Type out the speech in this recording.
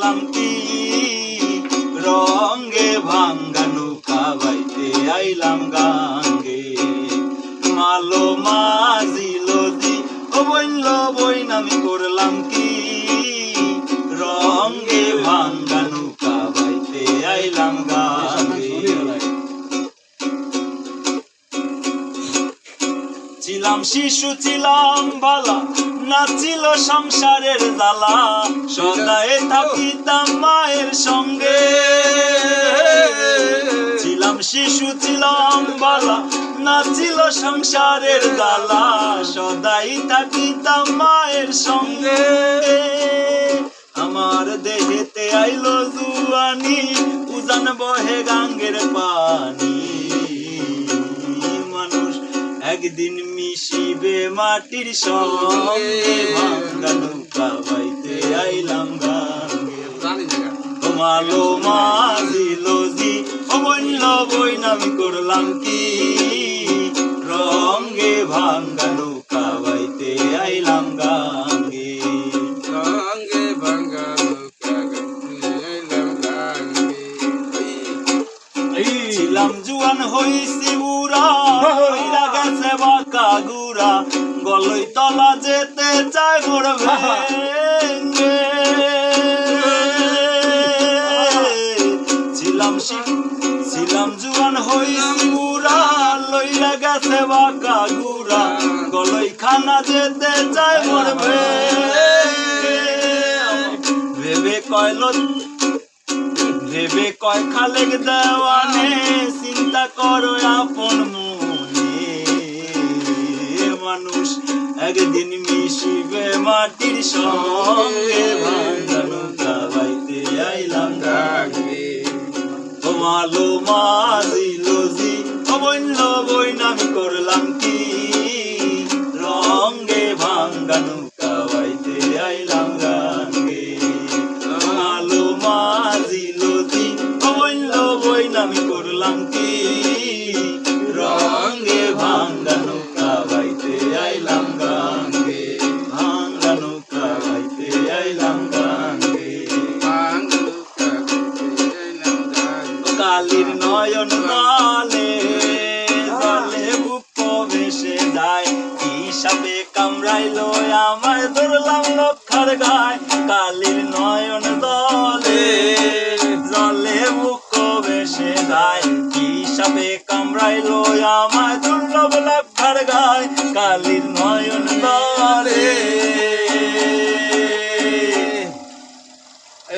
করলাম কি রঙে ভাঙ্গা নৌকা বাইতে আইলাম গাঙ্গে মালো মাঝিল দি ও বইল বইন আমি করলাম কি রঙে ভাঙ্গা নৌকা বাইতে আইলাম গাঙ্গে ছিলাম শিশু ছিলাম বালা নাচিল সংসারের জ্বালা সদাই থাকিতাম মায়ের সঙ্গে ছিলাম শিশু ছিলাম বালা নাচিল সংসারের জ্বালা সদাই থাকিতাম মায়ের সঙ্গে আমার দেহেতে আইলো জুয়ানি উজান বহে গাঙ্গের পানি একদিন মিশিবে মাটির সঙ্গে ভাঙ্গা নৌকা বাইতে আইলাম গাঙ্গে তোমালো মাঝিল জি ও বইল বইন আমি করলাম কি রঙে ভাঙ্গা নৌকা বাইতে আইলাম গাঙ্গে রঙে ভাঙ্গা নৌকা বাইতে আইলাম গাঙ্গে ছিলাম জুয়ান হইছি বুড়া হইরা গেছে বাঁকা গুড়া গলই তলা যেতে চাই মোর ভেঙ্গে ছিলাম জুয়ান হইছি বুড়া লইরা গেছে বাঁকা গুড়া গলই খানা যেতে চাই মোর ভেবে ভেবে কয় খালেক দেওয়ানে চিন্তা করো আপন মনে মানুষ একদিন মিশিবে মাটির সঙ্গে ভাঙ্গা নৌকা বাইতে আইলাম গাঙ্গে তোমালো মাঝিল জি ও বইল বইন আমি করলাম কি রঙে ভাঙ্গা নৌকা বাইতে আইলাম গাঙ্গে তোমালো মাঝিল জি ও বইল বইন আমি করলাম কি রঙে ভাঙ্গা নৌকা বাইতে আইলাম গাঙ্গে ভাঙ্গা নৌকা বাইতে আইলাম গাঙ্গে কালির নয়ন তালে জলে বুক ভেসে যায় কি সাপে কামড়াইলো আমায় ধরলাম লক্ষার গায় কালির নয়ন দলে জলে বুক ভেসে যায় কি সাপে কামড়াইলো আমায় ধরলাম লক্ষার গায় কালির নয়ন